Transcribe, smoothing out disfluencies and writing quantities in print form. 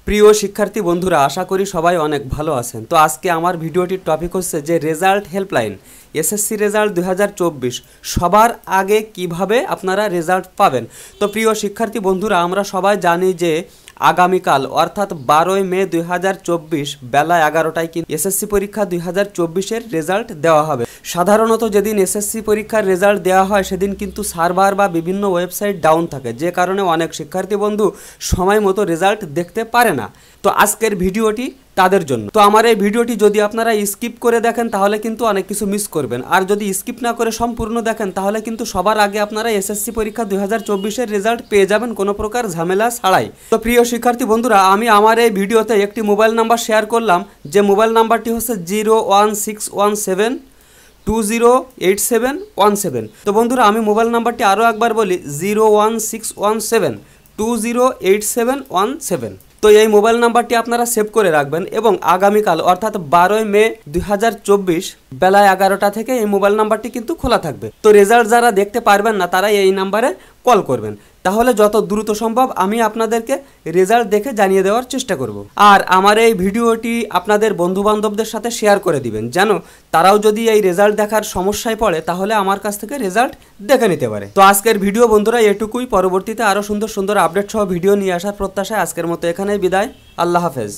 প্রিয় শিক্ষার্থী বন্ধুরা, আশা করি সবাই অনেক ভালো আছেন। তো আজকে আমার ভিডিওটির টপিক হচ্ছে যে রেজাল্ট হেল্পলাইন এসএসসি রেজাল্ট 2024 সবার আগে কিভাবে আপনারা রেজাল্ট পাবেন। তো প্রিয় শিক্ষার্থী বন্ধুরা, আমরা সবাই জানি যে আগামীকাল অর্থাৎ 12ই মে 2024 বেলা 11টায় কিন্তু এসএসসি পরীক্ষা 2024-এর রেজাল্ট দেওয়া হবে। সাধারণত যেদিন এসএসসি পরীক্ষার রেজাল্ট দেওয়া হয় সেদিন কিন্তু সার্ভার বা বিভিন্ন ওয়েবসাইট ডাউন থাকে, যে কারণে অনেক শিক্ষার্থী বন্ধু সময় মতো রেজাল্ট দেখতে পারে না। তো আজকের ভিডিওটি তাদের জন্য। তো আমার এই ভিডিওটি যদি আপনারা স্কিপ করে দেখেন তাহলে কিন্তু অনেক কিছু মিস করবেন, আর যদি স্কিপ না করে সম্পূর্ণ দেখেন তাহলে কিন্তু সবার আগে আপনারা এসএসসি পরীক্ষা 2024-এর রেজাল্ট পেয়ে যাবেন কোনো প্রকার ঝামেলা ছাড়াই। তো প্রিয় শিক্ষার্থী বন্ধুরা, আমি আমার এই ভিডিওতে একটি মোবাইল নাম্বার শেয়ার করলাম, যে মোবাইল নাম্বারটি হচ্ছে 01617208717। তো বন্ধুরা, আমি মোবাইল নাম্বারটি আরও একবার বলি, 01617208717। তো এই মোবাইল নাম্বারটি আপনারা সেভ করে রাখবেন এবং আগামীকাল অর্থাৎ 12ই মে 2024 বেলা 11টা থেকে এই মোবাইল নাম্বারটি কিন্তু খোলা থাকবে। তো রেজাল্ট যারা দেখতে পারবেন না তারা এই নাম্বারে কল করবেন, তাহলে যত দ্রুত সম্ভব আমি আপনাদেরকে রেজাল্ট দেখে জানিয়ে দেওয়ার চেষ্টা করব। আর আমার এই ভিডিওটি আপনাদের বন্ধুবান্ধবদের সাথে শেয়ার করে দিবেন, যেন তারাও যদি এই রেজাল্ট দেখার সমস্যায় পড়ে তাহলে আমার কাছ থেকে রেজাল্ট দেখে নিতে পারে। তো আজকের ভিডিও বন্ধুরা এটুকুই, পরবর্তীতে আরও সুন্দর সুন্দর আপডেট সহ ভিডিও নিয়ে আসার প্রত্যাশায় আজকের মতো এখানেই বিদায়। আল্লাহ হাফেজ।